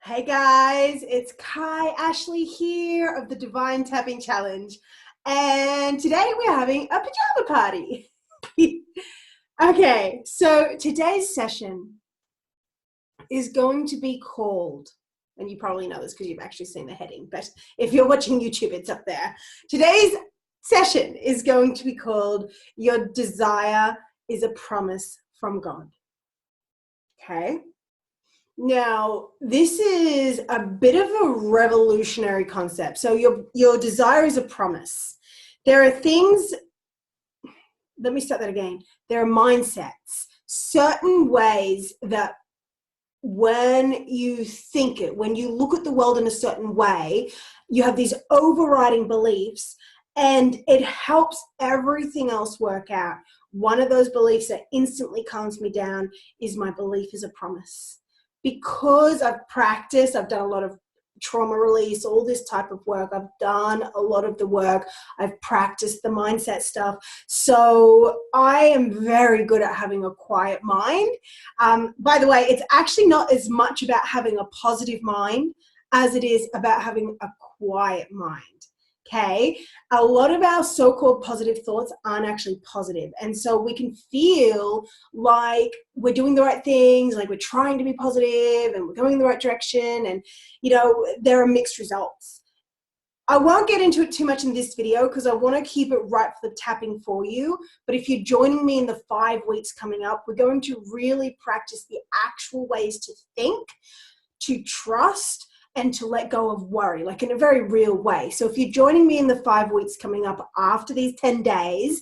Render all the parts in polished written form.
Hey guys, it's Kai Ashley here of the Divine Tapping Challenge. And today we're having a pajama party. Okay, so today's session is going to be called, and you probably know this because you've actually seen the heading, but if you're watching YouTube, it's up there. Today's session is going to be called Your Desire is a Promise from God. Okay? Now, this is a bit of a revolutionary concept. So your desire is a promise. There are things, let me start that again. There are mindsets, certain ways that when you think it, when you look at the world in a certain way, you have these overriding beliefs and it helps everything else work out. One of those beliefs that instantly calms me down is my belief is a promise. Because I've practiced, I've done a lot of trauma release, all this type of work. I've done a lot of the work. I've practiced the mindset stuff. So I am very good at having a quiet mind. By the way, it's actually not as much about having a positive mind as it is about having a quiet mind. Okay, a lot of our so-called positive thoughts aren't actually positive. And so we can feel like we're doing the right things, like we're trying to be positive and we're going in the right direction. And, you know, there are mixed results. I won't get into it too much in this video because I want to keep it right for the tapping for you. But if you're joining me in the 5 weeks coming up, we're going to really practice the actual ways to think, to trust, and to let go of worry, like in a very real way. So if you're joining me in the 5 weeks coming up after these 10 days,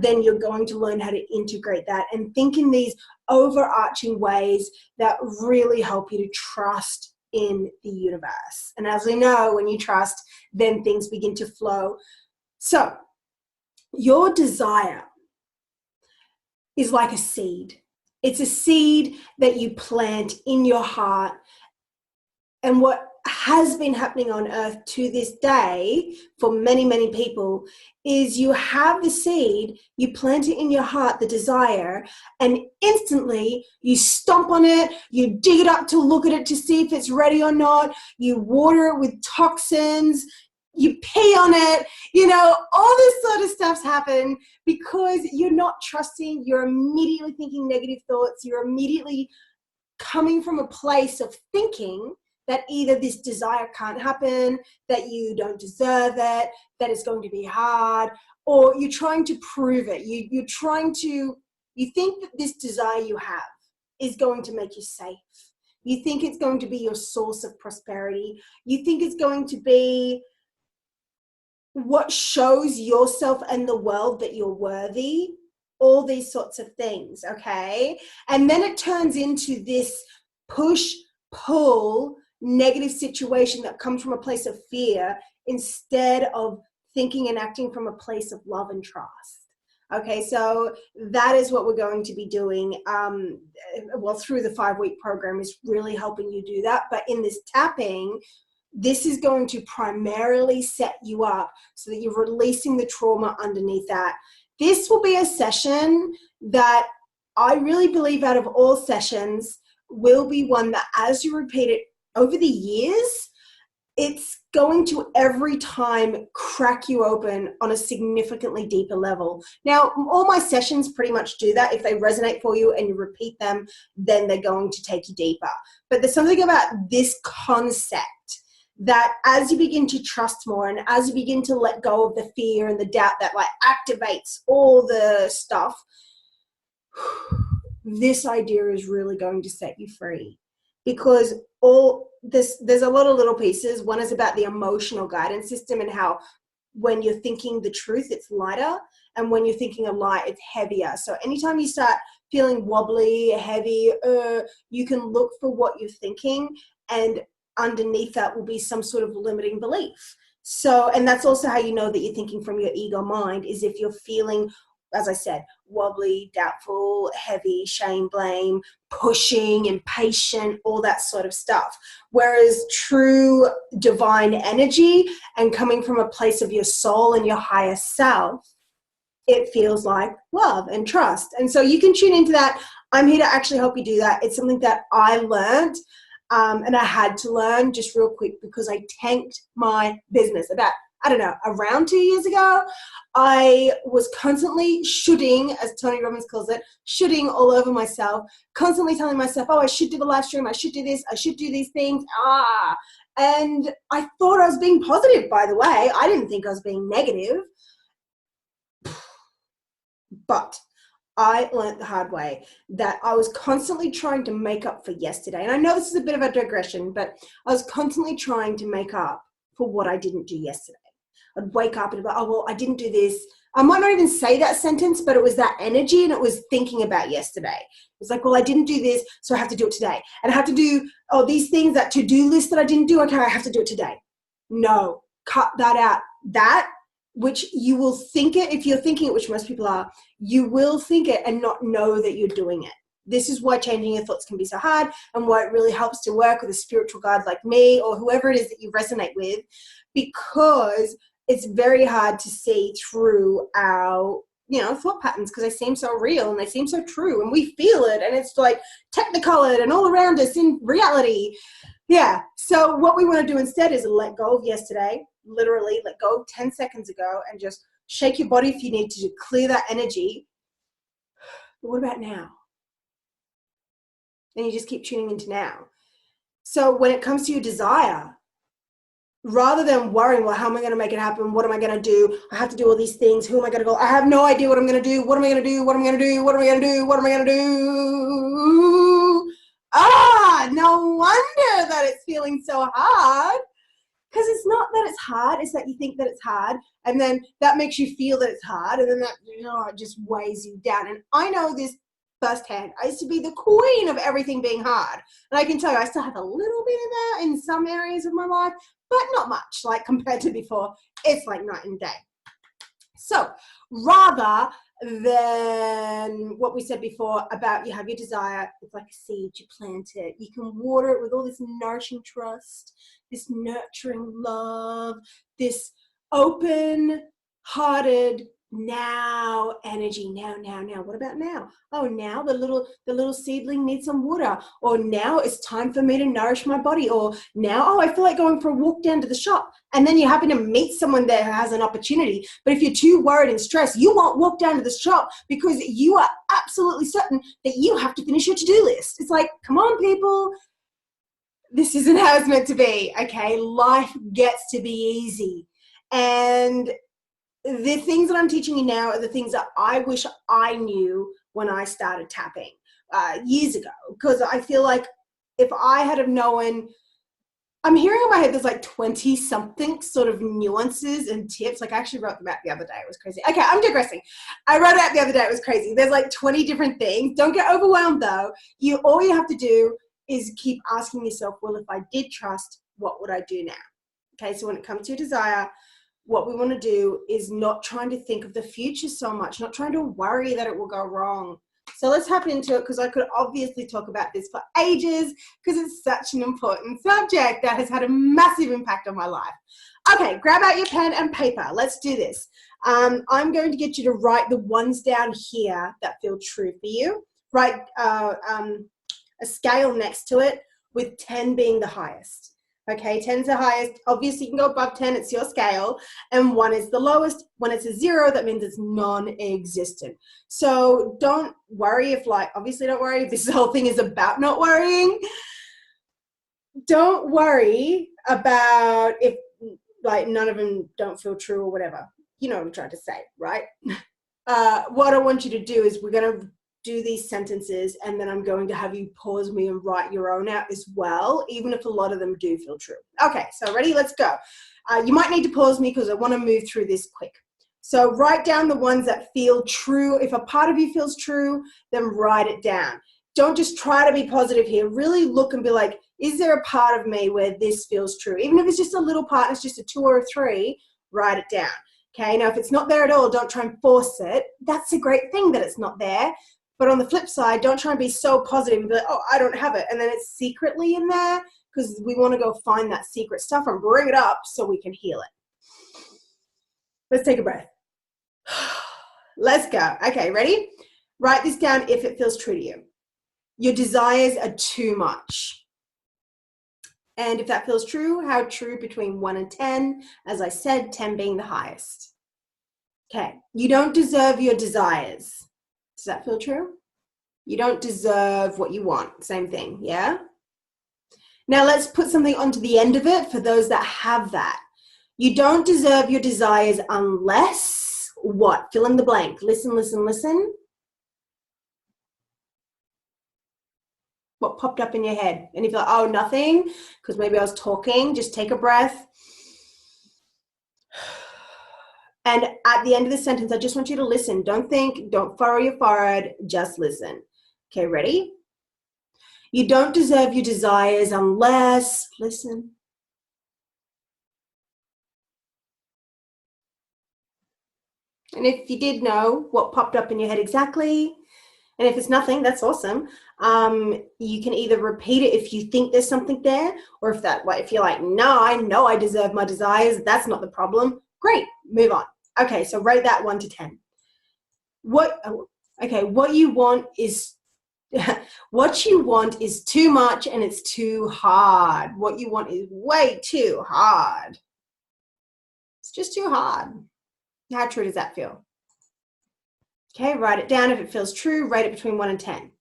then you're going to learn how to integrate that and think in these overarching ways that really help you to trust in the universe. And as we know, when you trust, then things begin to flow. So your desire is like a seed. It's a seed that you plant in your heart. And what has been happening on earth to this day for many, many people is you have the seed, you plant it in your heart, the desire, and instantly you stomp on it, you dig it up to look at it to see if it's ready or not, you water it with toxins, you pee on it, you know, all this sort of stuff's happen because you're not trusting, you're immediately thinking negative thoughts, you're immediately coming from a place of thinking that either this desire can't happen, that you don't deserve it, that it's going to be hard, or you're trying to prove it. You think that this desire you have is going to make you safe. You think it's going to be your source of prosperity. You think it's going to be what shows yourself and the world that you're worthy, all these sorts of things, okay? And then it turns into this push-pull negative situation that comes from a place of fear instead of thinking and acting from a place of love and trust. Okay, so that is what we're going to be doing. Well, through the 5-week program is really helping you do that. But in this tapping, this is going to primarily set you up so that you're releasing the trauma underneath that. This will be a session that I really believe out of all sessions will be one that as you repeat it over the years, it's going to every time crack you open on a significantly deeper level. Now, all my sessions pretty much do that. If they resonate for you and you repeat them, then they're going to take you deeper. But there's something about this concept that as you begin to trust more and as you begin to let go of the fear and the doubt that like activates all the stuff, this idea is really going to set you free. Because there's a lot of little pieces. One is about the emotional guidance system and how when you're thinking the truth, it's lighter. And when you're thinking a lie, it's heavier. So anytime you start feeling wobbly, heavy, you can look for what you're thinking. And underneath that will be some sort of limiting belief. So, and that's also how you know that you're thinking from your ego mind is if you're feeling, as I said, wobbly, doubtful, heavy, shame, blame, pushing, impatient, all that sort of stuff. Whereas true divine energy and coming from a place of your soul and your higher self, it feels like love and trust. And so you can tune into that. I'm here to actually help you do that. It's something that I learned And I had to learn just real quick because I tanked my business about, I don't know, around 2 years ago. I was constantly shooting, as Tony Robbins calls it, shooting all over myself, constantly telling myself, oh, I should do the live stream, I should do this, I should do these things. And I thought I was being positive, by the way. I didn't think I was being negative. But I learned the hard way that I was constantly trying to make up for yesterday. And I know this is a bit of a digression, but I was constantly trying to make up for what I didn't do yesterday. I'd wake up and be like, oh, well, I didn't do this. I might not even say that sentence, but it was that energy and it was thinking about yesterday. It was like, well, I didn't do this, so I have to do it today. And I have to do, these things, that to-do list that I didn't do, okay, I have to do it today. No, cut that out. That, which you will think it, if you're thinking it, which most people are, you will think it and not know that you're doing it. This is why changing your thoughts can be so hard and why it really helps to work with a spiritual guide like me or whoever it is that you resonate with, because it's very hard to see through our, thought patterns because they seem so real and they seem so true and we feel it and it's like technicolored and all around us in reality. Yeah. So what we want to do instead is let go of yesterday, literally let go 10 seconds ago and just shake your body if you need to clear that energy. But what about now? And you just keep tuning into now. So when it comes to your desire, rather than worrying, well, how am I going to make it happen? What am I going to do? I have to do all these things. Who am I going to go? I have no idea what I'm going to do. What am I going to do? What am I going to do? What am I going to do? What am I going to do? No wonder that it's feeling so hard. Because it's not that it's hard, it's that you think that it's hard, and then that makes you feel that it's hard, and then that, it just weighs you down. And I know this firsthand. I used to be the queen of everything being hard. And I can tell you, I still have a little bit of that in some areas of my life, but not much, like compared to before. It's like night and day. So rather than what we said before about you have your desire, it's like a seed, you plant it. You can water it with all this nourishing trust, this nurturing love, this open-hearted now energy. Now. What about now? Oh, now the little seedling needs some water. Or now it's time for me to nourish my body. Or now, oh, I feel like going for a walk down to the shop. And then you happen to meet someone there who has an opportunity. But if you're too worried and stressed, you won't walk down to the shop because you are absolutely certain that you have to finish your to-do list. It's like, come on, people. This isn't how it's meant to be, okay? Life gets to be easy. And the things that I'm teaching you now are the things that I wish I knew when I started tapping years ago. Because I feel like if I had have known, I'm hearing in my head there's like 20-something sort of nuances and tips. Like I actually wrote them out the other day. It was crazy. Okay, I'm digressing. I wrote it out the other day. It was crazy. There's like 20 different things. Don't get overwhelmed though. All you have to do is keep asking yourself, well, if I did trust, what would I do now? Okay, so when it comes to your desire, what we want to do is not trying to think of the future so much, not trying to worry that it will go wrong. So let's hop into it because I could obviously talk about this for ages because it's such an important subject that has had a massive impact on my life. Okay, grab out your pen and paper. Let's do this. I'm going to get you to write the ones down here that feel true for you. Write a scale next to it with 10 being the highest. Okay, 10's the highest. Obviously, you can go above 10. It's your scale. And 1 is the lowest. When it's a 0, that means it's non-existent. So don't worry if obviously don't worry if this whole thing is about not worrying. Don't worry about if none of them don't feel true or whatever. You know what I'm trying to say, right? What I want you to do is we're going to do these sentences and then I'm going to have you pause me and write your own out as well, even if a lot of them do feel true. Okay, so ready? Let's go. You might need to pause me because I want to move through this quick. So write down the ones that feel true. If a part of you feels true, then write it down. Don't just try to be positive here. Really look and be like, is there a part of me where this feels true? Even if it's just a little part, it's just a 2 or a 3, write it down. Okay, now if it's not there at all, don't try and force it. That's a great thing that it's not there. But on the flip side, don't try and be so positive and be like, oh, I don't have it. And then it's secretly in there because we want to go find that secret stuff and bring it up so we can heal it. Let's take a breath. Let's go. Okay, ready? Write this down if it feels true to you. Your desires are too much. And if that feels true, how true between 1 and 10? As I said, 10 being the highest. Okay, you don't deserve your desires. Does that feel true? You don't deserve what you want. Same thing, yeah? Now let's put something onto the end of it for those that have that. You don't deserve your desires unless what? Fill in the blank. Listen, listen, listen. What popped up in your head? And if you're like, oh, nothing, because maybe I was talking, just take a breath. And at the end of the sentence, I just want you to listen. Don't think, don't furrow your forehead, just listen. Okay, ready? You don't deserve your desires unless, listen. And if you did know what popped up in your head exactly, and if it's nothing, that's awesome. You can either repeat it if you think there's something there, or if you're like, no, I know I deserve my desires, that's not the problem. Great, move on. Okay, so rate that 1 to 10. What you want is what you want is too much and it's too hard. What you want is way too hard. It's just too hard. How true does that feel? Okay, write it down if it feels true. Rate it between 1 and 10.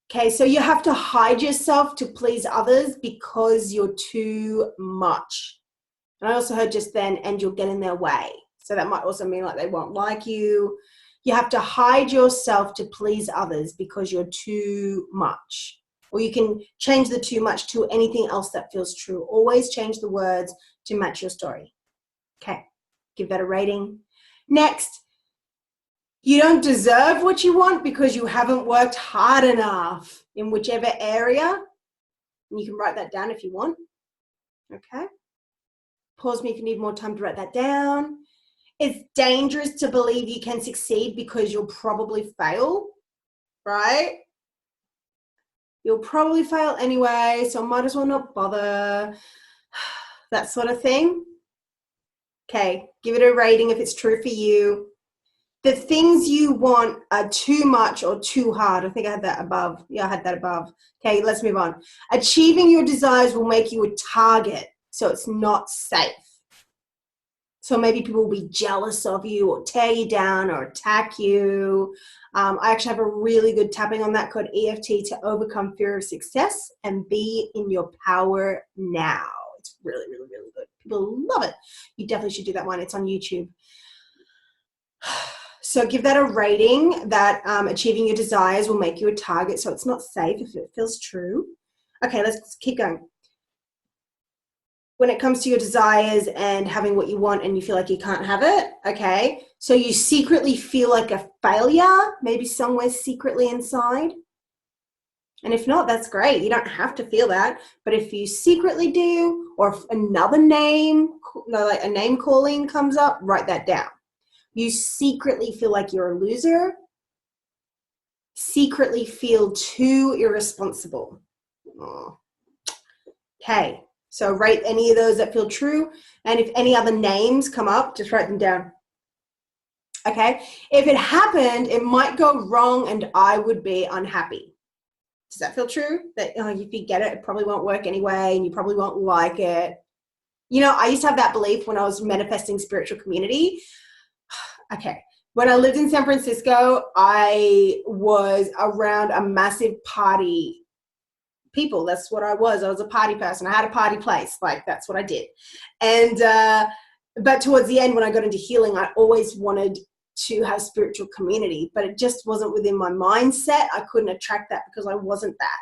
Okay, so you have to hide yourself to please others because you're too much. And I also heard just then, and you'll get in their way. So that might also mean like they won't like you. You have to hide yourself to please others because you're too much. Or you can change the too much to anything else that feels true. Always change the words to match your story. Okay, give that a rating. Next, you don't deserve what you want because you haven't worked hard enough in whichever area. And you can write that down if you want. Okay. Pause me if you need more time to write that down. It's dangerous to believe you can succeed because you'll probably fail, right? You'll probably fail anyway, so might as well not bother. That sort of thing. Okay, give it a rating if it's true for you. The things you want are too much or too hard. I think I had that above. Yeah, I had that above. Okay, let's move on. Achieving your desires will make you a target, so it's not safe. So maybe people will be jealous of you or tear you down or attack you. I actually have a really good tapping on that called EFT to overcome fear of success and be in your power now. It's really, really, really good. People love it. You definitely should do that one. It's on YouTube. So give that a rating that achieving your desires will make you a target. So it's not safe if it feels true. Okay, let's keep going. When it comes to your desires and having what you want and you feel like you can't have it, okay, so you secretly feel like a failure, maybe somewhere secretly inside. And if not, that's great. You don't have to feel that. But if you secretly do, or if another name, like a name calling comes up, write that down. You secretly feel like you're a loser, secretly feel too irresponsible. Oh. Okay. So write any of those that feel true. And if any other names come up, just write them down. Okay. If it happened, it might go wrong and I would be unhappy. Does that feel true? That if you get it, it probably won't work anyway and you probably won't like it. You know, I used to have that belief when I was manifesting spiritual community. Okay. When I lived in San Francisco, I was around a massive party people. That's what I was. I was a party person. I had a party place. Like, that's what I did. And, but towards the end, when I got into healing, I always wanted to have spiritual community, but it just wasn't within my mindset. I couldn't attract that because I wasn't that.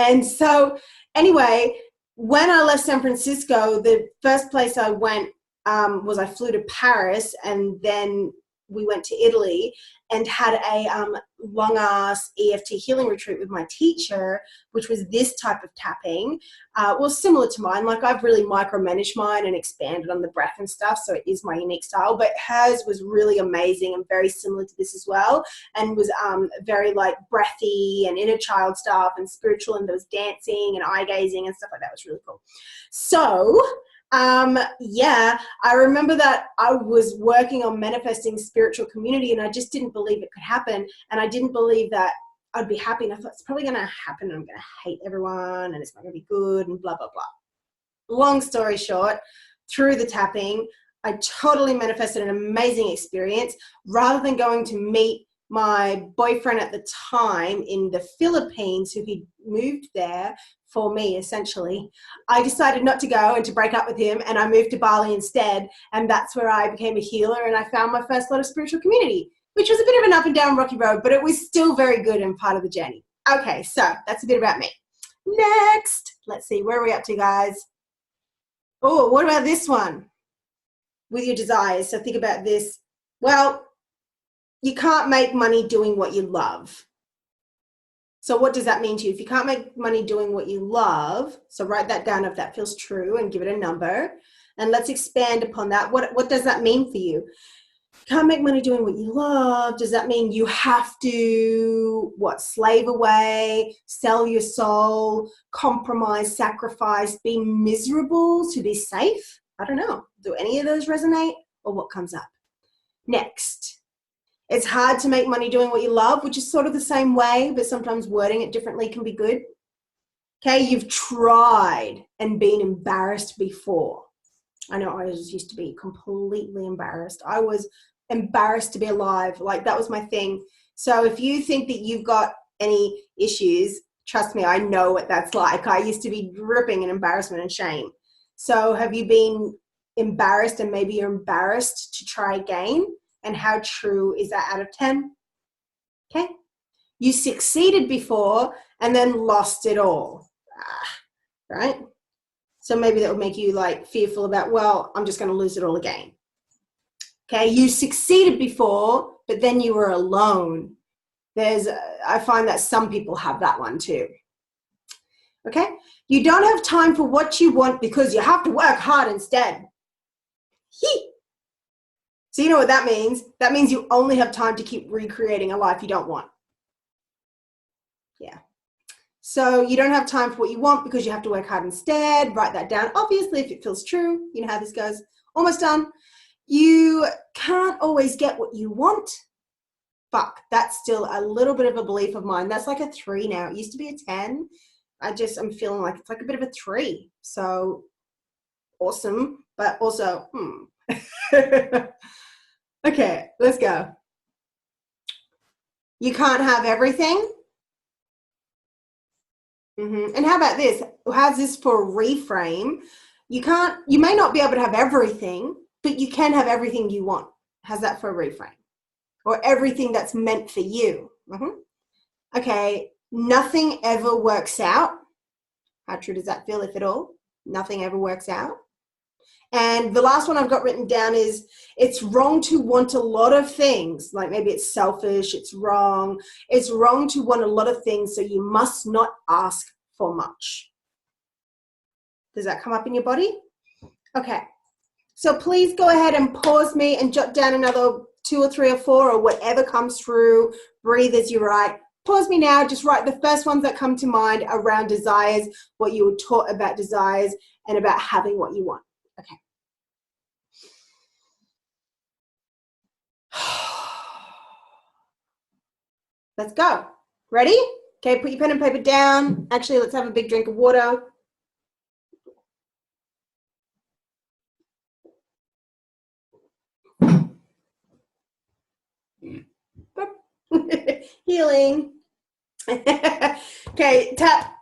And so anyway, when I left San Francisco, the first place I went was I flew to Paris, and then we went to Italy and had a long ass EFT healing retreat with my teacher, which was this type of tapping. Well, similar to mine. Like, I've really micromanaged mine and expanded on the breath and stuff, so it is my unique style, but hers was really amazing and very similar to this as well, and was very like breathy and inner child stuff and spiritual, and there was dancing and eye gazing and stuff like that. It was really cool. So yeah, I remember that I was working on manifesting spiritual community and I just didn't believe it could happen. And I didn't believe that I'd be happy. And I thought, it's probably going to happen. And I'm going to hate everyone and it's not going to be good and blah, blah, blah. Long story short, through the tapping, I totally manifested an amazing experience. Rather than going to meet my boyfriend at the time in the Philippines, who he moved there for me, essentially, I decided not to go and to break up with him, and I moved to Bali instead, and that's where I became a healer, and I found my first lot of spiritual community, which was a bit of an up and down rocky road, but it was still very good and part of the journey. Okay, so that's a bit about me. Next, let's see, where are we up to, guys? Oh, what about this one? With your desires. So think about this. Well, you can't make money doing what you love. So what does that mean to you? If you can't make money doing what you love, so write that down if that feels true and give it a number. And let's expand upon that. What does that mean for you? Can't make money doing what you love. Does that mean you have to, slave away, sell your soul, compromise, sacrifice, be miserable to be safe? I don't know. Do any of those resonate, or what comes up? Next. It's hard to make money doing what you love, which is sort of the same way, but sometimes wording it differently can be good. Okay, you've tried and been embarrassed before. I know I used to be completely embarrassed. I was embarrassed to be alive. Like, that was my thing. So if you think that you've got any issues, trust me, I know what that's like. I used to be dripping in embarrassment and shame. So have you been embarrassed, and maybe you're embarrassed to try again? And how true is that out of 10? Okay. You succeeded before and then lost it all. Right? So maybe that would make you like fearful about, well, I'm just going to lose it all again. Okay. You succeeded before, but then you were alone. I find that some people have that one too. Okay. You don't have time for what you want because you have to work hard instead. So you know what that means? That means you only have time to keep recreating a life you don't want. Yeah. So you don't have time for what you want because you have to work hard instead. Write that down. Obviously, if it feels true, you know how this goes. Almost done. You can't always get what you want. Fuck, that's still a little bit of a belief of mine. That's like a 3 now. It used to be a 10. I'm feeling like it's like a bit of a 3. So awesome, but also, Okay, let's go. You can't have everything. And how about this? How's this for a reframe? You may not be able to have everything, but you can have everything you want. How's that for a reframe? Or everything that's meant for you. Okay, nothing ever works out. How true does that feel, if at all? Nothing ever works out. And the last one I've got written down is, it's wrong to want a lot of things. Like maybe it's selfish, it's wrong. It's wrong to want a lot of things, so you must not ask for much. Does that come up in your body? Okay. So please go ahead and pause me and jot down another 2 or 3 or 4 or whatever comes through. Breathe as you write. Pause me now. Just write the first ones that come to mind around desires, what you were taught about desires, and about having what you want. Okay. Let's go. Ready? Okay, put your pen and paper down. Actually, let's have a big drink of water. Healing. Okay, tap.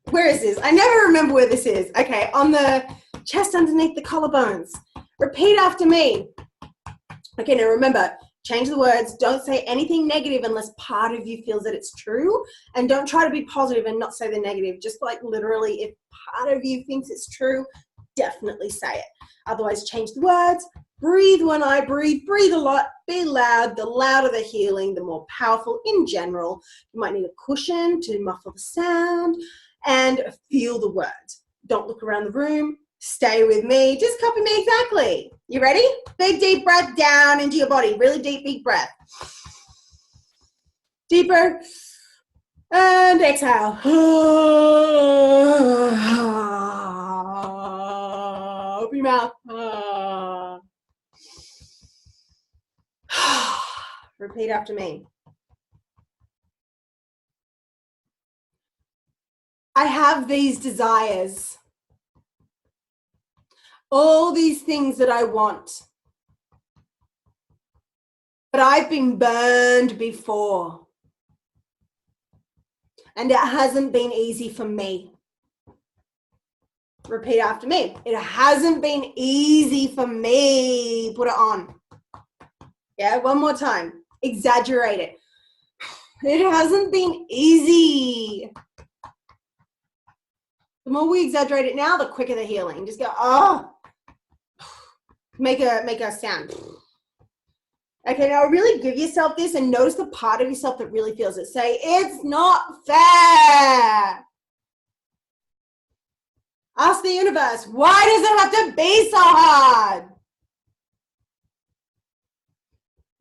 Where is this? I never remember where this is. Okay, on the chest underneath the collarbones. Repeat after me. Okay, now remember, change the words. Don't say anything negative unless part of you feels that it's true. And don't try to be positive and not say the negative. Just like literally, if part of you thinks it's true, definitely say it. Otherwise, change the words. Breathe when I breathe. Breathe a lot. Be loud. The louder the healing, the more powerful in general. You might need a cushion to muffle the sound. And feel the words. Don't look around the room. Stay with me. Just copy me exactly. You ready? Big deep breath down into your body. Really deep, big breath. Deeper. And exhale. Open your mouth. Repeat after me. I have these desires, all these things that I want, but I've been burned before, and it hasn't been easy for me. Repeat after me. It hasn't been easy for me. Put it on. Yeah, one more time. Exaggerate it. It hasn't been easy. The more we exaggerate it now, the quicker the healing. Just go, oh. Make a sound. Okay, now really give yourself this and notice the part of yourself that really feels it. Say, it's not fair. Ask the universe, why does it have to be so hard?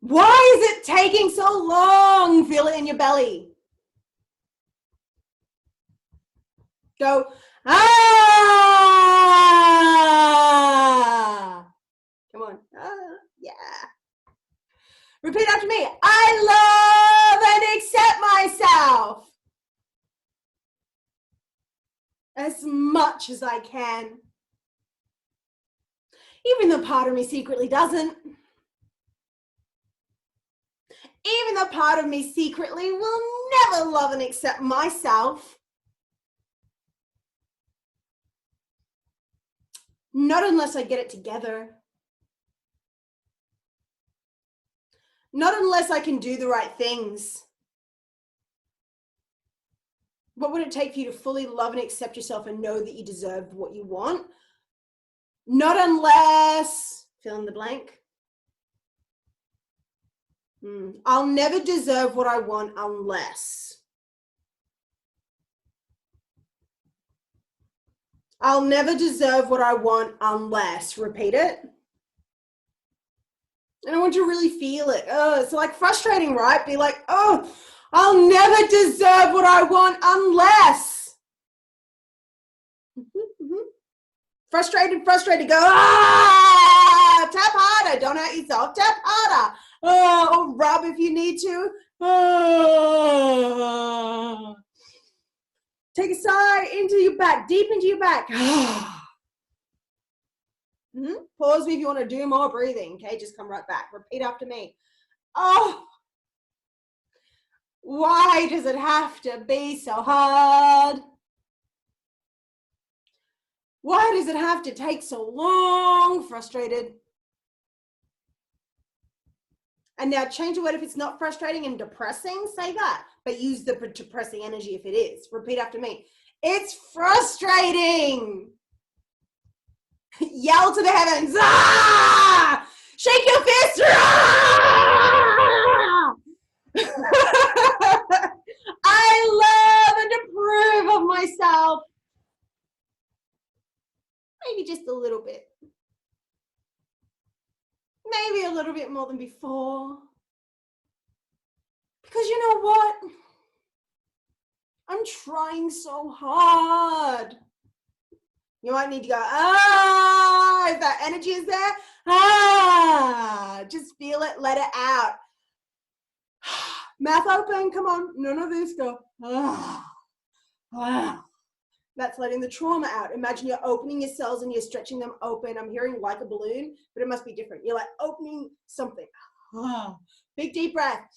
Why is it taking so long? Feel it in your belly. Go, ah. Come on. Yeah. Repeat after me. I love and accept myself as much as I can. Even though part of me secretly doesn't. Even though part of me secretly will never love and accept myself. Not unless I get it together. Not unless I can do the right things. What would it take for you to fully love and accept yourself and know that you deserve what you want? Not unless, fill in the blank. I'll never deserve what I want unless. I'll never deserve what I want unless. Repeat it. And I want you to really feel it. Oh, it's like frustrating, right? Be like, oh, I'll never deserve what I want unless. Frustrated, go, ah, tap harder. Don't hurt yourself, tap harder. Oh, rub if you need to. Oh. Take a sigh into your back, deep into your back. Pause me if you want to do more breathing. Okay, just come right back. Repeat after me. Oh, why does it have to be so hard? Why does it have to take so long? Frustrated. And now change the word if it's not frustrating and depressing, say that. But use the depressing energy if it is. Repeat after me. It's frustrating. Yell to the heavens. Ah! Shake your fist. Ah! I love and approve of myself. Maybe just a little bit. Maybe a little bit more than before. Because you know what? I'm trying so hard. You might need to go, ah, if that energy is there, ah, just feel it, let it out. Mouth open, come on, none of this, go, ah, ah. That's letting the trauma out. Imagine you're opening your cells and you're stretching them open. I'm hearing like a balloon, but it must be different. You're like opening something. Ah. Big deep breath.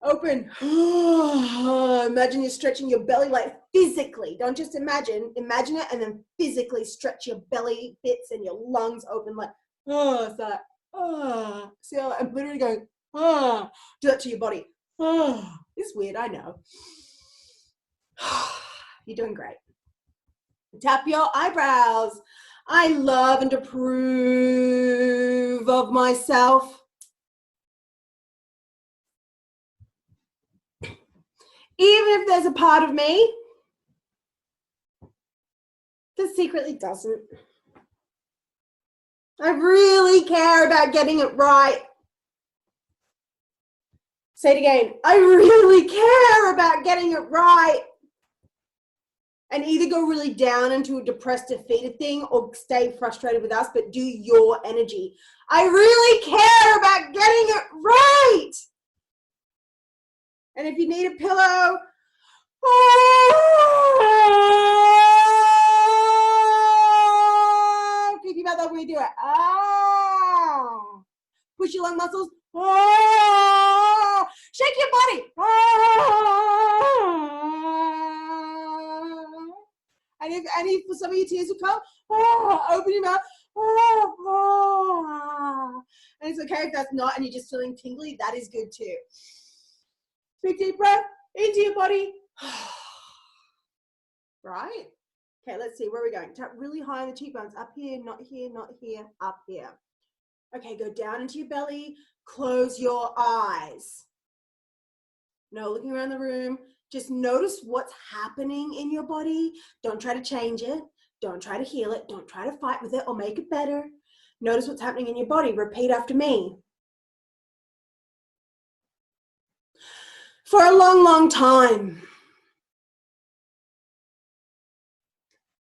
Open. Imagine you're stretching your belly like physically. Don't just imagine. Imagine it and then physically stretch your belly bits and your lungs open like, oh, it's that. Oh. See how I'm literally going, oh. Do that to your body. Oh. It's weird, I know. You're doing great. Tap your eyebrows. I love and approve of myself. Even if there's a part of me that secretly doesn't. I really care about getting it right. Say it again. I really care about getting it right. And either go really down into a depressed, defeated thing or stay frustrated with us, but do your energy. I really care about getting it right. And if you need a pillow Oh, think about that when we do it. Oh, push your lung muscles. Oh, shake your body. Oh, and if for some of your tears will come, oh, open your mouth. Oh, oh. And it's okay if that's not, and you're just feeling tingly. That is good too. Big deep breath into your body. Right? Okay, let's see, where are we going? Tap really high on the cheekbones. Up here, not here, not here, up here. Okay, go down into your belly. Close your eyes. No looking around the room. Just notice what's happening in your body. Don't try to change it. Don't try to heal it. Don't try to fight with it or make it better. Notice what's happening in your body. Repeat after me. For a long, long time,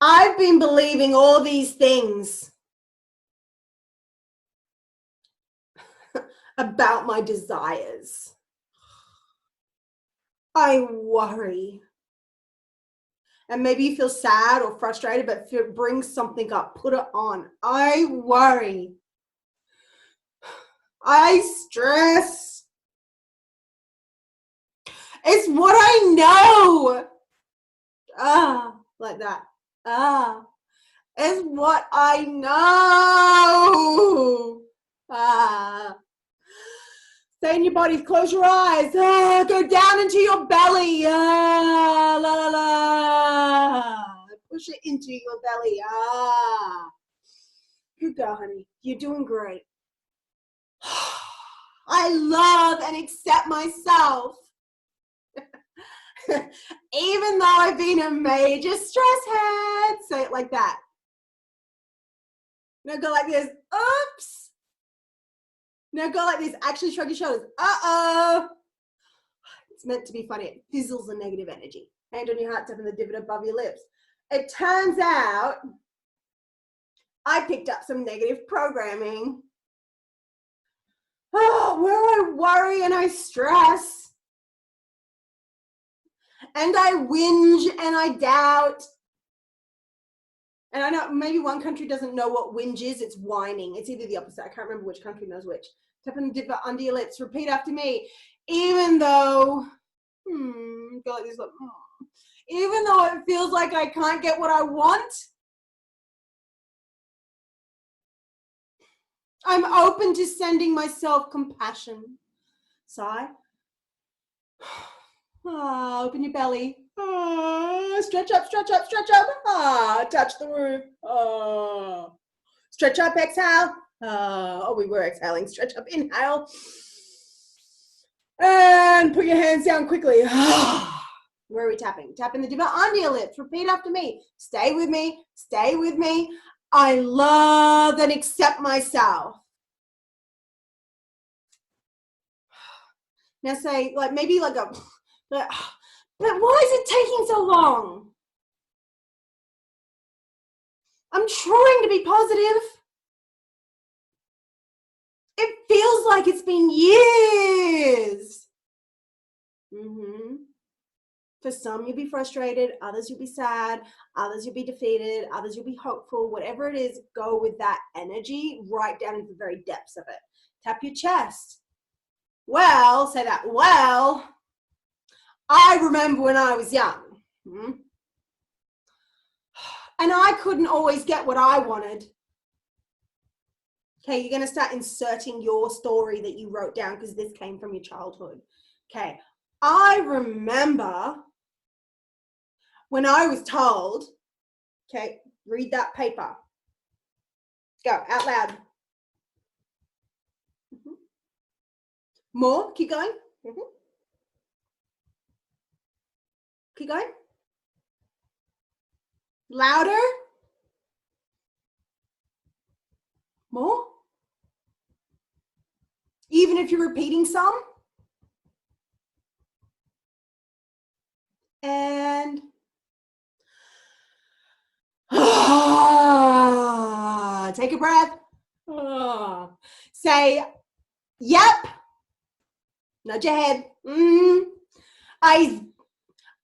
I've been believing all these things about my desires. I worry. And maybe you feel sad or frustrated, but if it brings something up, put it on. I worry. I stress. It's what I know. Like that. It's what I know. Stay in your body. Close your eyes. Go down into your belly. La, la, la. Push it into your belly. Good girl, honey. You're doing great. I love and accept myself. Even though I've been a major stress head. Say it like that. Now go like this. Oops. Now go like this. Actually shrug your shoulders. Uh-oh. It's meant to be funny. It fizzles the negative energy. Hand on your heart, tapping the divot above your lips. It turns out I picked up some negative programming. Where I worry and I stress. And I whinge and I doubt. And I know maybe one country doesn't know what whinge is. It's whining. It's either the opposite. I can't remember which country knows which. Tap and dip it under your lips. Repeat after me. Even though, go like this, even though it feels like I can't get what I want, I'm open to sending myself compassion. Sigh. Open your belly. Stretch up, stretch up, stretch up. Touch the roof. Stretch up, exhale. We were exhaling. Stretch up, inhale. And put your hands down quickly. Where are we tapping? Tapping the divot under your lips. Repeat after me. Stay with me. Stay with me. I love and accept myself. Now say, like, maybe like a, but why is it taking so long? I'm trying to be positive. It feels like it's been years. For some, you'll be frustrated. Others, you'll be sad. Others, you'll be defeated. Others, you'll be hopeful. Whatever it is, go with that energy right down into the very depths of it. Tap your chest. Well, say that. Well, I remember when I was young. And I couldn't always get what I wanted. Okay, you're going to start inserting your story that you wrote down because this came from your childhood. Okay, I remember when I was told, okay, read that paper. Go, out loud. More, keep going. Keep going. Louder. More. Even if you're repeating some. And take a breath. Say, yep. Nudge your head.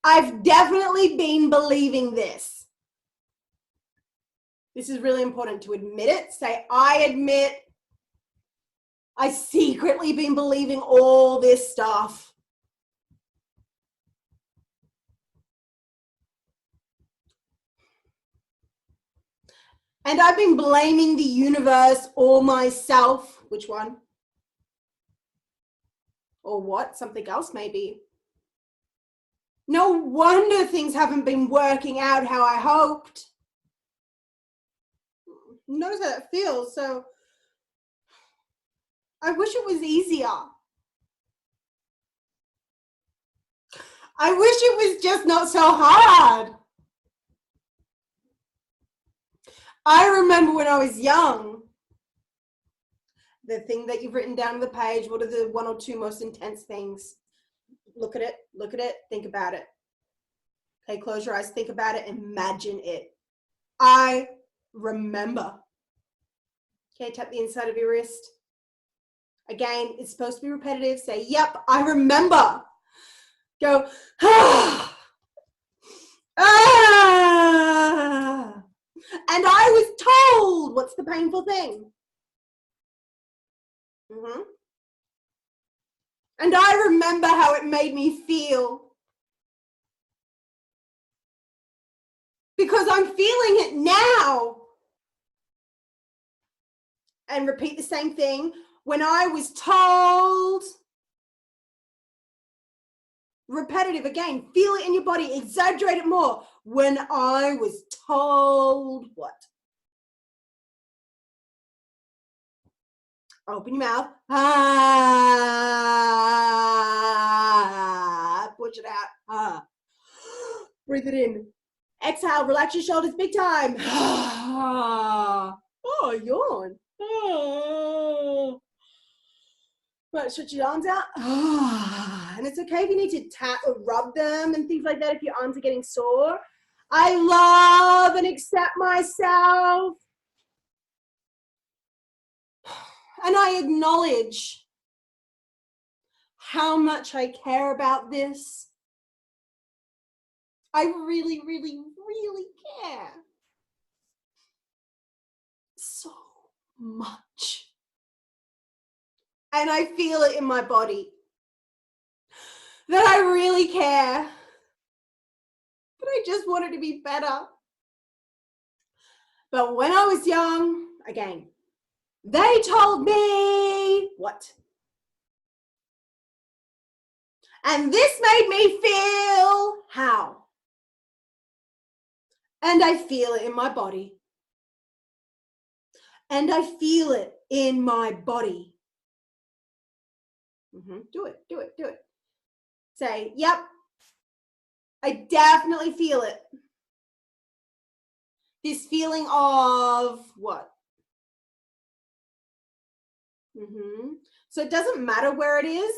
I've definitely been believing this. This is really important to admit it. Say, I admit I secretly been believing all this stuff. And I've been blaming the universe or myself. Which one? Or what? Something else maybe. No wonder things haven't been working out how I hoped. Notice how that feels. So I wish it was easier. I wish it was just not so hard. I remember when I was young, the thing that you've written down on the page, what are the 1 or 2 most intense things? Look at it, think about it. Okay, close your eyes, think about it, imagine it. I remember. Okay, tap the inside of your wrist. Again, it's supposed to be repetitive. Say, yep, I remember. Go, ah, ah. And I was told, what's the painful thing? And I remember how it made me feel. Because I'm feeling it now. And repeat the same thing. When I was told, repetitive again, feel it in your body, exaggerate it more. When I was told what? Open your mouth. Ah, push it out. Ah. Breathe it in. Exhale, relax your shoulders big time. Ah. Oh, yawn. Ah. Right, stretch your arms out. Ah. And it's okay if you need to tap or rub them and things like that if your arms are getting sore. I love and accept myself. And I acknowledge how much I care about this. I really, really, really care. So much. And I feel it in my body that I really care. But I just wanted to be better. But when I was young, again, they told me what? And this made me feel how? And I feel it in my body. And I feel it in my body. Do it, do it, do it. Say, yep, I definitely feel it. This feeling of what? So it doesn't matter where it is.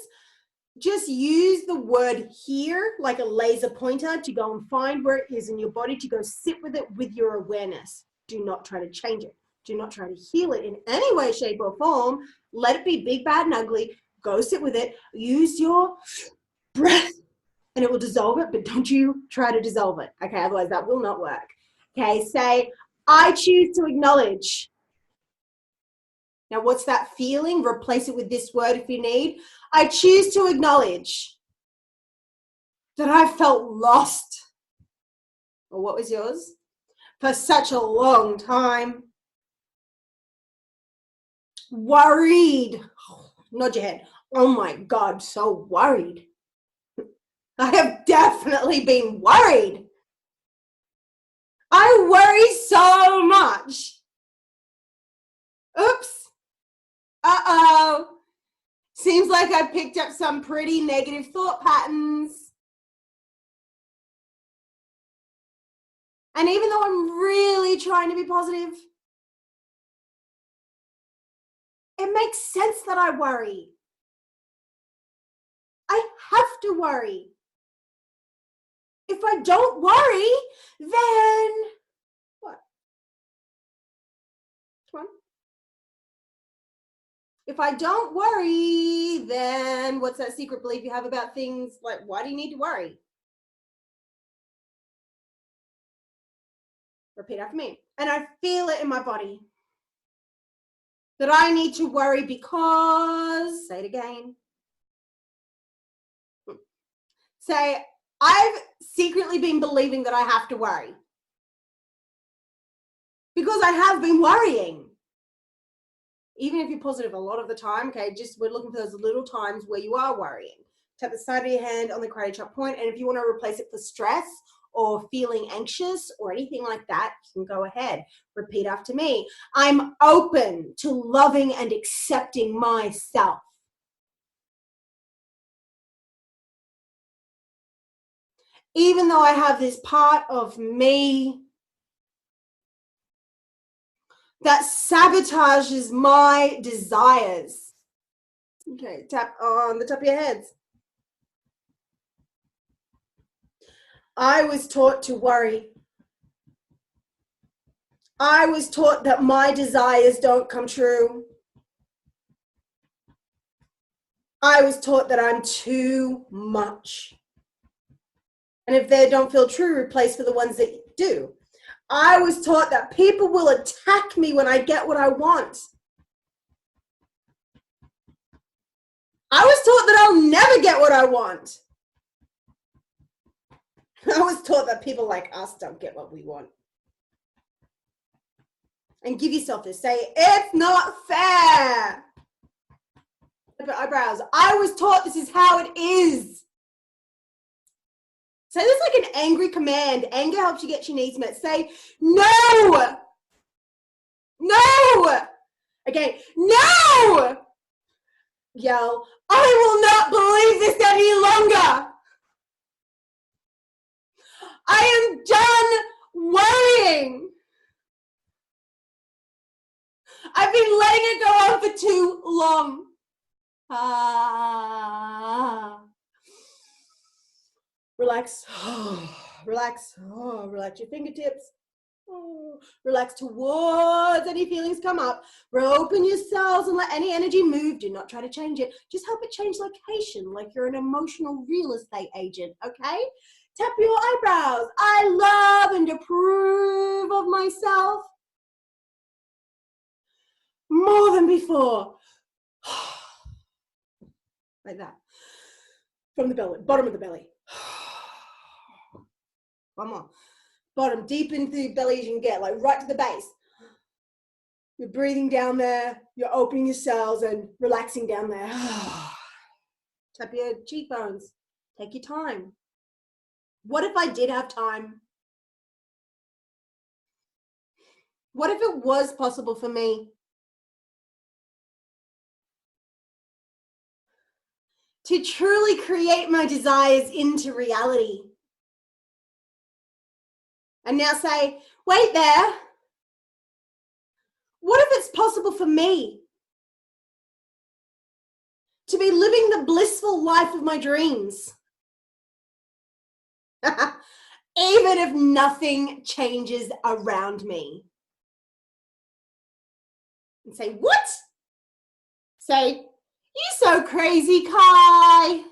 Just use the word here like a laser pointer to go and find where it is in your body, to go sit with it with your awareness. Do not try to change it. Do not try to heal it in any way, shape, or form. Let it be big, bad, and ugly. Go sit with it. Use your breath and it will dissolve it, but don't you try to dissolve it. Okay, otherwise that will not work. Okay, say, I choose to acknowledge. Now, what's that feeling? Replace it with this word if you need. I choose to acknowledge that I felt lost. Or what was yours? For such a long time. Worried. Nod your head. Oh my God, so worried. I have definitely been worried. I worry so much. Oops. Uh-oh. Seems like I picked up some pretty negative thought patterns. And even though I'm really trying to be positive, it makes sense that I worry. I have to worry. If I don't worry, then what? Come on. If I don't worry, then what's that secret belief you have about things? Like, why do you need to worry? Repeat after me. And I feel it in my body that I need to worry because, say it again. Say, I've secretly been believing that I have to worry because I have been worrying. Even if you're positive a lot of the time, okay, just we're looking for those little times where you are worrying. Tap the side of your hand on the karate chop point, and if you want to replace it for stress or feeling anxious or anything like that, you can go ahead. Repeat after me. I'm open to loving and accepting myself. Even though I have this part of me that sabotages my desires. Okay, tap on the top of your heads. I was taught to worry. I was taught that my desires don't come true. I was taught that I'm too much. And if they don't feel true, replace for the ones that do. I was taught that people will attack me when I get what I want. I was taught that I'll never get what I want. I was taught that people like us don't get what we want. And give yourself this. Say, it's not fair. Eyebrows. I was taught this is how it is. Say this like an angry command. Anger helps you get your needs met. Say, no. No. Again, no. Yell, I will not believe this any longer. I am done worrying. I've been letting it go on for too long. Relax. Relax. Relax your fingertips. Relax towards any feelings come up. Open your cells and let any energy move. Do not try to change it. Just help it change location like you're an emotional real estate agent, okay? Tap your eyebrows. I love and approve of myself more than before. Like that. From the belly, bottom of the belly. One more. Bottom, deep into the belly as you can get, like right to the base. You're breathing down there. You're opening your cells and relaxing down there. Tap your cheekbones. Take your time. What if I did have time? What if it was possible for me to truly create my desires into reality? And now say, wait there. What if it's possible for me to be living the blissful life of my dreams? Even if nothing changes around me. And say, what? Say, you so crazy, Kai.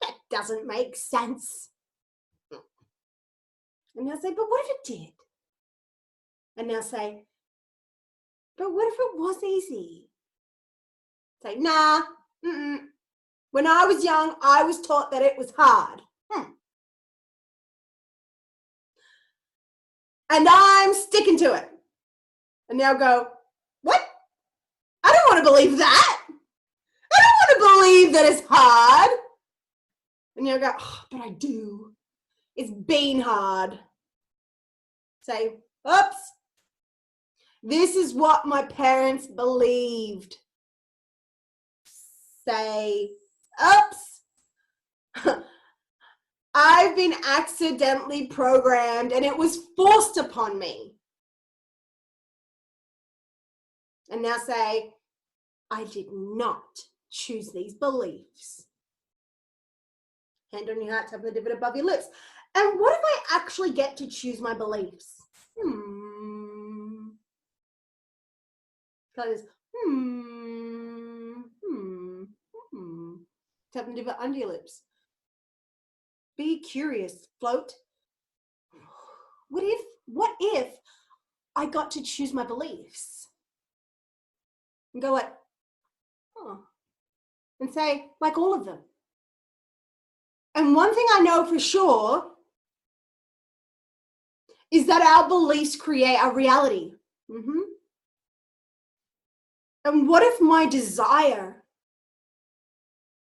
That doesn't make sense. And now say, but what if it did? And now say, but what if it was easy? Say, nah. When I was young, I was taught that it was hard. And I'm sticking to it. And now go, what? I don't want to believe that. I don't want to believe that it's hard. And you'll go, oh, but I do. It's been hard. Say, oops. This is what my parents believed. Say, oops. I've been accidentally programmed and it was forced upon me. And now say, I did not choose these beliefs. Hand on your heart, tap the divot above your lips. And what if I actually get to choose my beliefs? Try this. Tap the divot under your lips. Be curious. Float. what if I got to choose my beliefs? And go like, oh, and say, like all of them. And one thing I know for sure is that our beliefs create our reality. And what if my desire,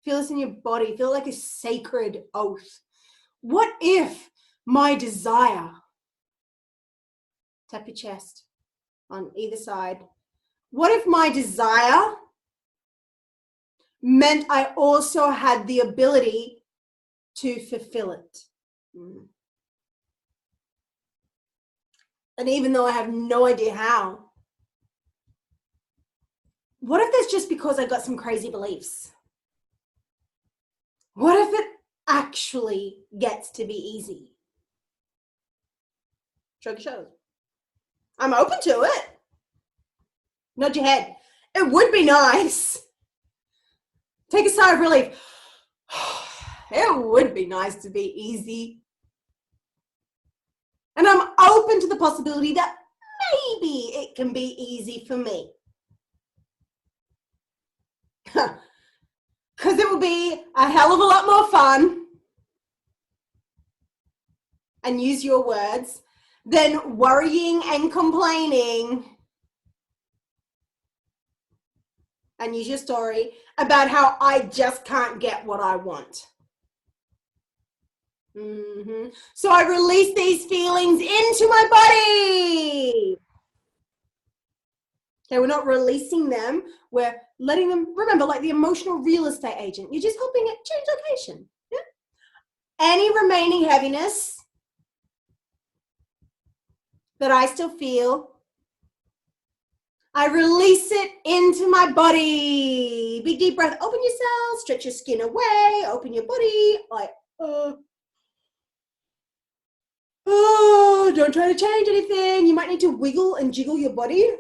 feel this in your body, feel like a sacred oath. What if my desire, tap your chest on either side, what if my desire meant I also had the ability to fulfill it? And even though I have no idea how, what if that's just because I got some crazy beliefs? What if it actually gets to be easy? Shrug your shoulders. I'm open to it. Nod your head. It would be nice. Take a sigh of relief. It would be nice to be easy. And I'm open to the possibility that maybe it can be easy for me. Because it will be a hell of a lot more fun, and use your words, than worrying and complaining, and use your story about how I just can't get what I want. So I release these feelings into my body. Okay, we're not releasing them, we're letting them, remember, like the emotional real estate agent, you're just helping it change location. Yeah? Any remaining heaviness that I still feel, I release it into my body. Big deep breath, open yourself, stretch your skin away, open your body, like, don't try to change anything. You might need to wiggle and jiggle your body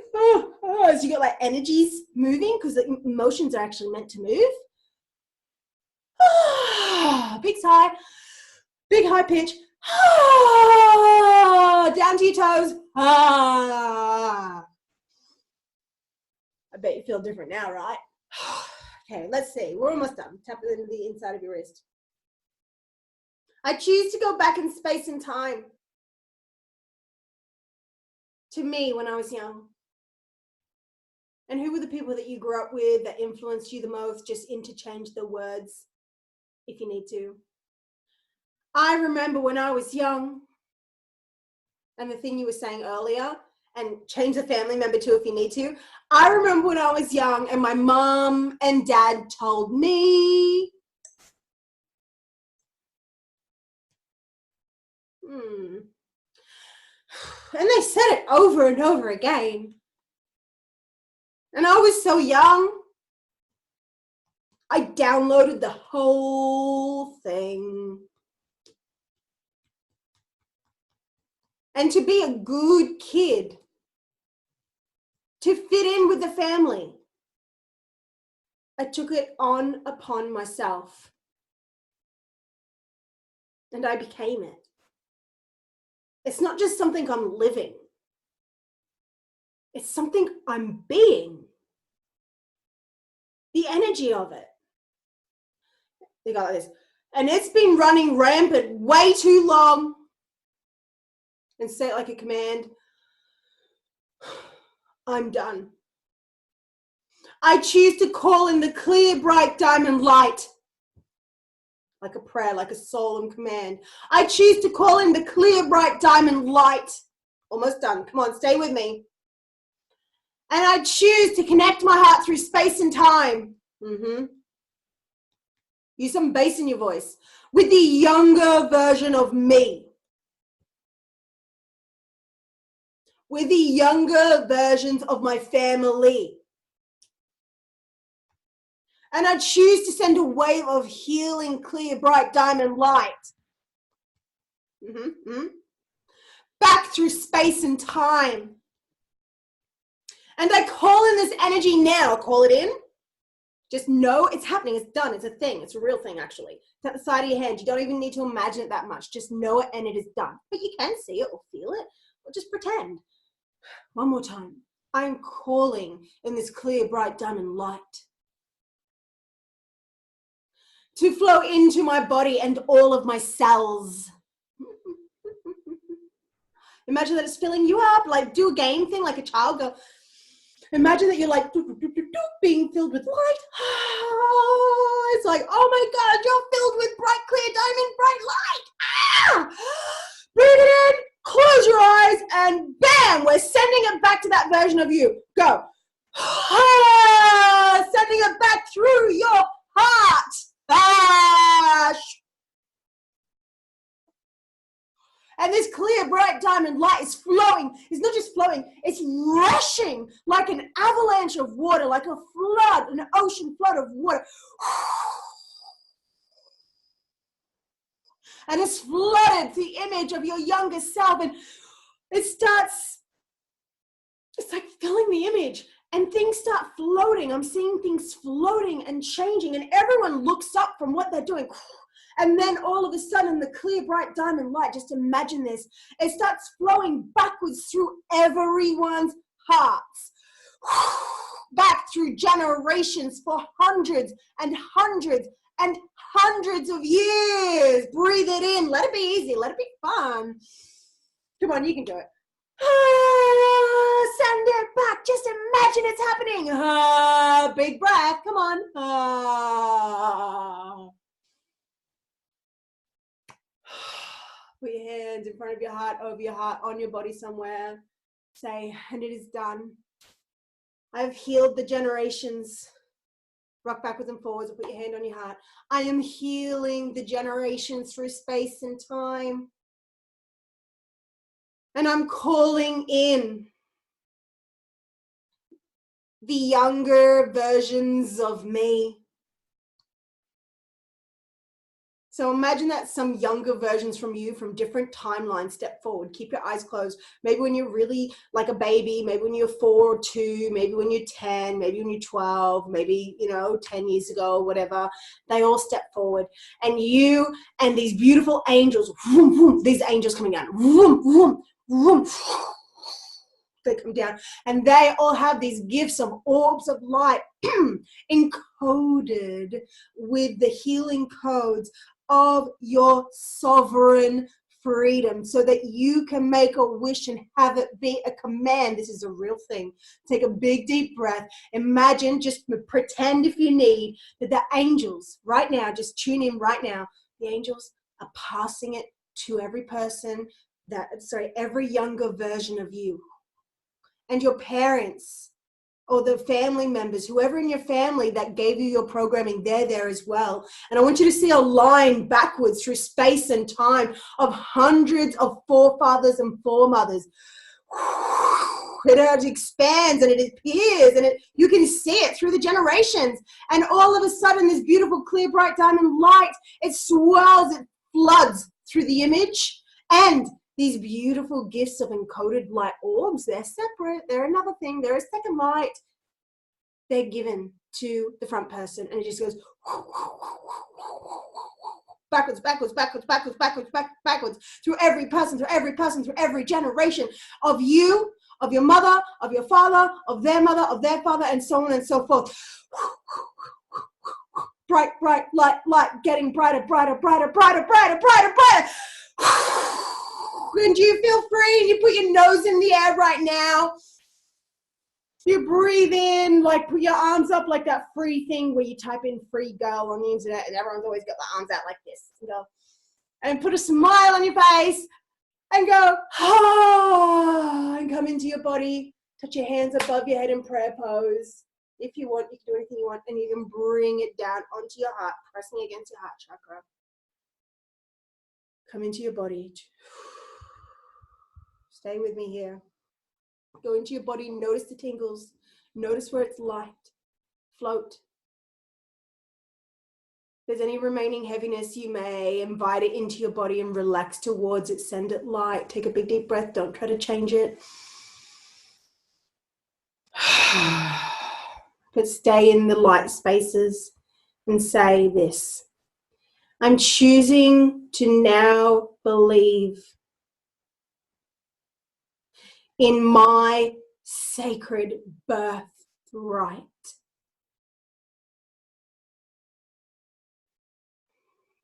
as you get like energies moving, because the emotions are actually meant to move. Big sigh, big high pitch, down to your toes. I bet you feel different now, right? Okay, let's see. We're almost done. Tap it into the inside of your wrist. I choose to go back in space and time to me when I was young. And who were the people that you grew up with that influenced you the most? Just interchange the words if you need to. I remember when I was young, and the thing you were saying earlier, and change the family member too if you need to. I remember when I was young and my mom and dad told me, and they said it over and over again. And I was so young, I downloaded the whole thing. And to be a good kid, to fit in with the family, I took it on upon myself. And I became it. It's not just something I'm living. It's something I'm being. The energy of it. They go like this. And it's been running rampant way too long. And say it like a command. I'm done. I choose to call in the clear, bright diamond light. Like a prayer, like a solemn command. I choose to call in the clear, bright diamond light. Almost done. Come on, stay with me. And I choose to connect my heart through space and time. Use some bass in your voice. With the younger version of me. With the younger versions of my family. And I choose to send a wave of healing, clear, bright diamond light. Back through space and time. And I call in this energy now. Call it in. Just know it's happening. It's done. It's a thing. It's a real thing, actually. It's at the side of your hand. You don't even need to imagine it that much. Just know it and it is done. But you can see it or feel it or just pretend. One more time. I'm calling in this clear, bright diamond light to flow into my body and all of my cells. Imagine that it's filling you up. Like, do a game thing like a child. Go. Imagine that you're like being filled with light. It's like, oh my God, you're filled with bright, clear, diamond, bright light. Breathe it in, close your eyes, and bam, we're sending it back to that version of you. Go. Sending it back through your heart. And this clear, bright diamond light is flowing. It's not just flowing, it's rushing like an avalanche of water, like a flood, an ocean flood of water. And it's flooded the image of your younger self. And it's like filling the image. And things start floating. I'm seeing things floating and changing. And everyone looks up from what they're doing. And then all of a sudden, the clear, bright diamond light, just imagine this, it starts flowing backwards through everyone's hearts. Back through generations for hundreds and hundreds and hundreds of years. Breathe it in. Let it be easy. Let it be fun. Come on, you can do it. Send it back. Just imagine it's happening. Big breath. Come on. Put your hands in front of your heart, over your heart, on your body somewhere. Say, and it is done. I've healed the generations. Rock backwards and forwards and put your hand on your heart. I am healing the generations through space and time. And I'm calling in the younger versions of me. So imagine that some younger versions from you from different timelines step forward. Keep your eyes closed. Maybe when you're really like a baby, maybe when you're 4 or 2, maybe when you're 10, maybe when you're 12, maybe, 10 years ago, whatever. They all step forward. And you and these beautiful angels, vroom, vroom, these angels coming down, vroom, vroom, vroom, they come down. And they all have these gifts of orbs of light encoded with the healing codes of your sovereign freedom, so that you can make a wish and have it be a command. This is a real thing. Take a big deep breath. Imagine, just pretend if you need, that the angels right now, just tune in right now, the angels are passing it to every person every younger version of you. And your parents or the family members, whoever in your family that gave you your programming, they're there as well. And I want you to see a line backwards through space and time of hundreds of forefathers and foremothers. It expands and it appears and you can see it through the generations. And all of a sudden, this beautiful, clear, bright diamond light, it swells, it floods through the image. And these beautiful gifts of encoded light orbs, they're separate. They're another thing. They're a second light. They're given to the front person. And it just goes backwards, backwards, backwards, backwards, backwards, backwards, through every person, through every generation of you, of your mother, of your father, of their mother, of their father, and so on and so forth. Bright, bright, light, light, getting brighter, brighter, brighter, brighter, brighter, brighter, brighter. And you feel free, and you put your nose in the air right now. You breathe in, like put your arms up like that free thing where you type in free girl on the internet and everyone's always got the arms out like this. And go, and put a smile on your face and go, and come into your body. Touch your hands above your head in prayer pose. If you want, you can do anything you want, and you can bring it down onto your heart, pressing against your heart chakra. Come into your body. Stay with me here. Go into your body, notice the tingles, notice where it's light, float. If there's any remaining heaviness, you may invite it into your body and relax towards it, send it light. Take a big deep breath, don't try to change it. but stay in the light spaces and say this. I'm choosing to now believe in my sacred birthright.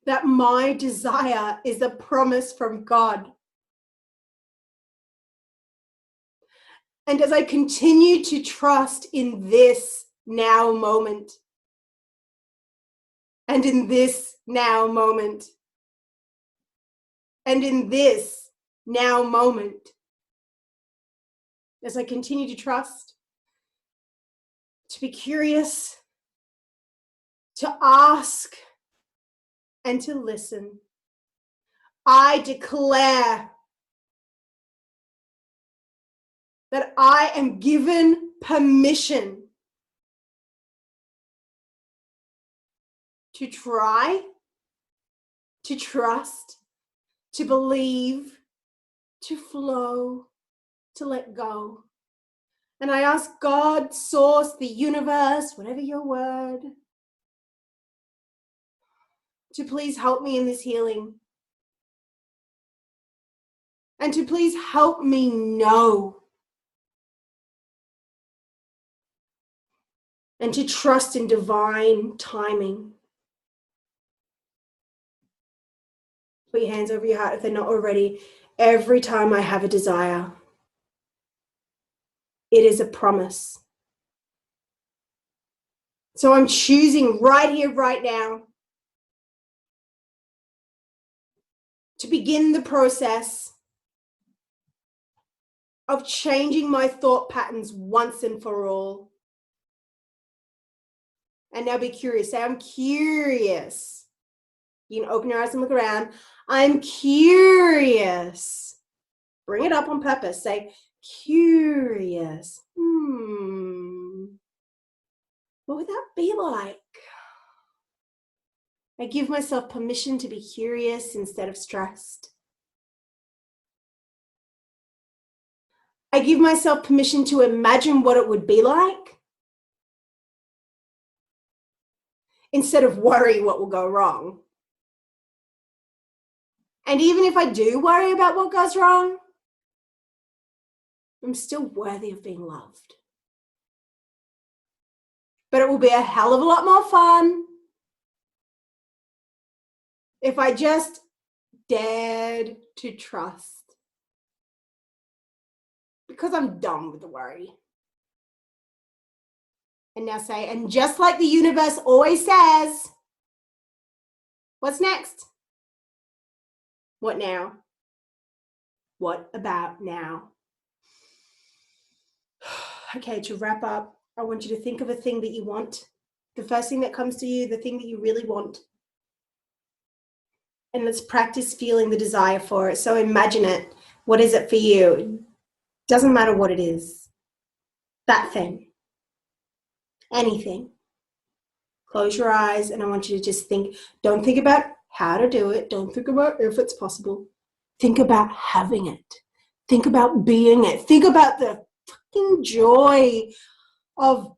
That my desire is a promise from God. And as I continue to trust in this now moment, and in this now moment, and in this now moment, as I continue to trust, to be curious, to ask, and to listen, I declare that I am given permission to try, to trust, to believe, to flow, to let go. And I ask God, Source, the universe, whatever your word, to please help me in this healing. And to please help me know. And to trust in divine timing. Put your hands over your heart if they're not already. Every time I have a desire, it is a promise. So I'm choosing right here, right now, to begin the process of changing my thought patterns once and for all. And now be curious. Say, I'm curious. You can open your eyes and look around. I'm curious. Bring it up on purpose. Say, curious. What would that be like? I give myself permission to be curious instead of stressed. I give myself permission to imagine what it would be like instead of worry what will go wrong. And even if I do worry about what goes wrong, I'm still worthy of being loved. But it will be a hell of a lot more fun if I just dared to trust. Because I'm done with the worry. And now say, and just like the universe always says, what's next? What now? What about now? Okay, to wrap up, I want you to think of a thing that you want. The first thing that comes to you, the thing that you really want. And let's practice feeling the desire for it. So imagine it. What is it for you? Doesn't matter what it is. That thing. Anything. Close your eyes and I want you to just think. Don't think about how to do it. Don't think about if it's possible. Think about having it. Think about being it. Think about the fucking joy of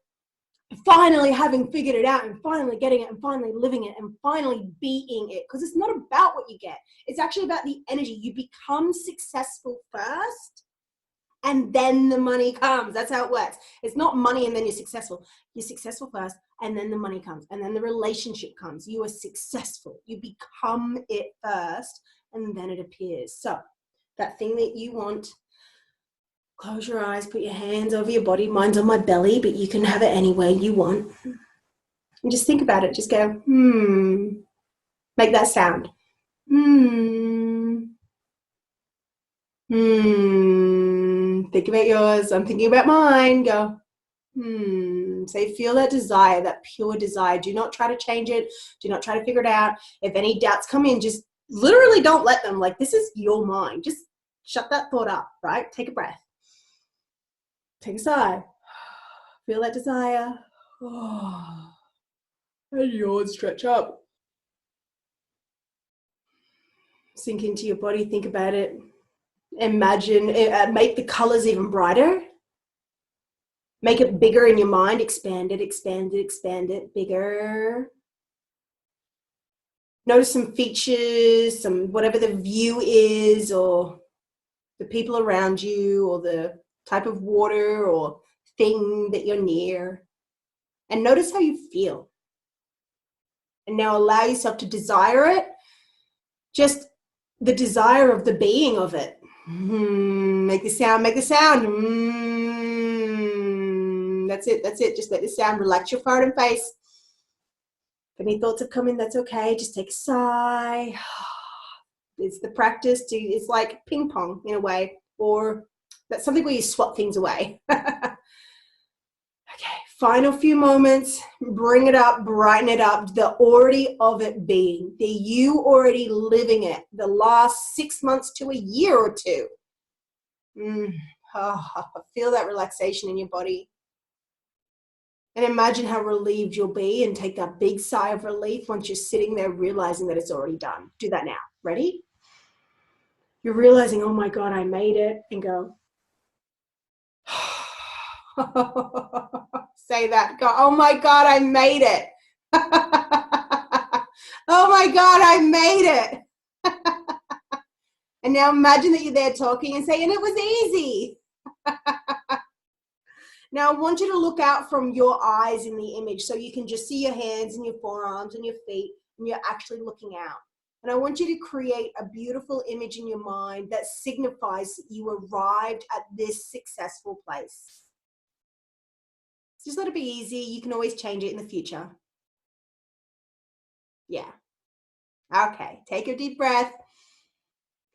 finally having figured it out and finally getting it and finally living it and finally being it. Because it's not about what you get. It's actually about the energy. You become successful first and then the money comes. That's how it works. It's not money and then you're successful. You're successful first and then the money comes and then the relationship comes. You are successful. You become it first and then it appears. So that thing that you want, close your eyes, put your hands over your body. Mine's on my belly, but you can have it any way you want. And just think about it. Just go, Make that sound. Think about yours. I'm thinking about mine. Go, Say, feel that desire, that pure desire. Do not try to change it. Do not try to figure it out. If any doubts come in, just literally don't let them. Like, this is your mind. Just shut that thought up, right? Take a breath. Take a sigh. Feel that desire. And yours stretch up. Sink into your body. Think about it. Imagine, make the colors even brighter. Make it bigger in your mind. Expand it, expand it, expand it. Bigger. Notice some features, some whatever the view is, or the people around you, or the type of water or thing that you're near. And notice how you feel. And now allow yourself to desire it. Just the desire of the being of it. Make the sound, make the sound. That's it, that's it. Just let the sound relax your forehead and face. If any thoughts have come in, that's okay. Just take a sigh. It's the practice to, it's like ping pong in a way, or that's something where you swap things away. Okay, final few moments, bring it up, brighten it up, the already of it being, the you already living it, the last 6 months to a year or two. Feel that relaxation in your body. And imagine how relieved you'll be, and take that big sigh of relief once you're sitting there realizing that it's already done. Do that now. Ready? You're realizing, oh my God, I made it, and go. Say that. Go, oh my God, I made it. Oh my God, I made it. And now imagine that you're there talking and saying, it was easy. Now I want you to look out from your eyes in the image, so you can just see your hands and your forearms and your feet, and you're actually looking out. And I want you to create a beautiful image in your mind that signifies that you arrived at this successful place. Just let it be easy. You can always change it in the future. Yeah. Okay, take a deep breath.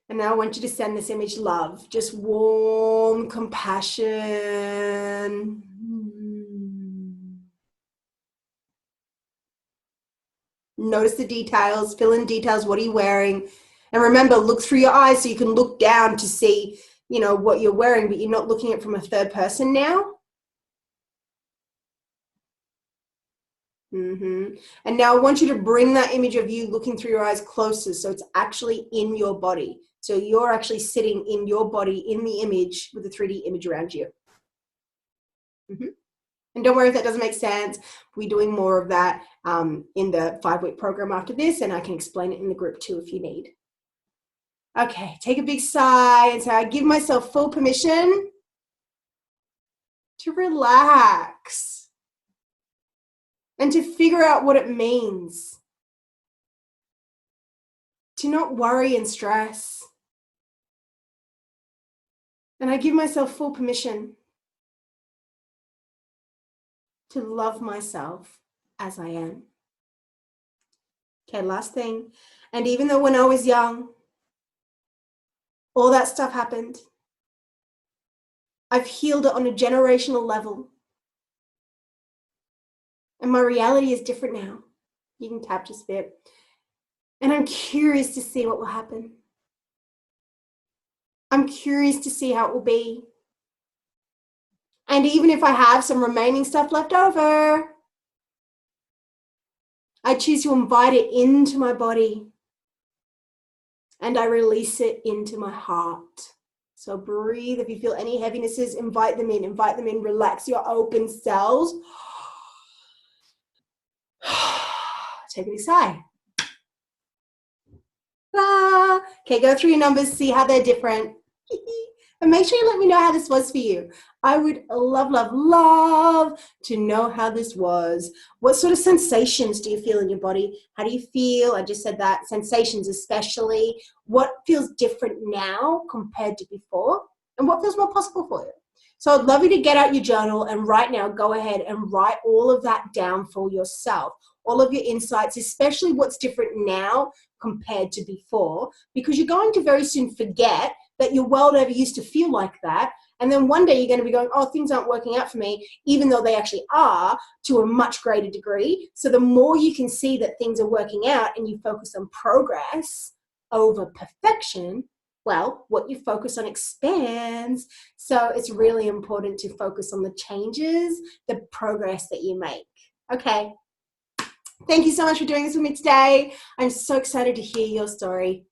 And now I want you to send this image love, just warm compassion. Notice the details, fill in details. What are you wearing? And remember, look through your eyes so you can look down to see, you know, what you're wearing, but you're not looking at it from a third person now. And now I want you to bring that image of you looking through your eyes closer, so it's actually in your body. So you're actually sitting in your body in the image with the 3D image around you. And don't worry if that doesn't make sense. We're doing more of that in the 5-week program after this, and I can explain it in the group too if you need. Okay, take a big sigh and say, I give myself full permission to relax and to figure out what it means to not worry and stress. And I give myself full permission to love myself as I am. Okay, last thing. And even though when I was young, all that stuff happened, I've healed it on a generational level. And my reality is different now. You can tap just a bit. And I'm curious to see what will happen. I'm curious to see how it will be. And even if I have some remaining stuff left over, I choose to invite it into my body, and I release it into my heart. So breathe. If you feel any heavinesses, invite them in, relax your open cells. Take a big sigh. Okay, go through your numbers, see how they're different. And make sure you let me know how this was for you. I would love, love, love to know how this was. What sort of sensations do you feel in your body? How do you feel? I just said that. Sensations especially. What feels different now compared to before? And what feels more possible for you? So I'd love you to get out your journal and right now go ahead and write all of that down for yourself. All of your insights, especially what's different now compared to before, because you're going to very soon forget that your world ever used to feel like that. And then one day you're going to be going, oh, things aren't working out for me, even though they actually are to a much greater degree. So the more you can see that things are working out and you focus on progress over perfection, well, what you focus on expands. So it's really important to focus on the changes, the progress that you make. Okay. Thank you so much for doing this with me today. I'm so excited to hear your story.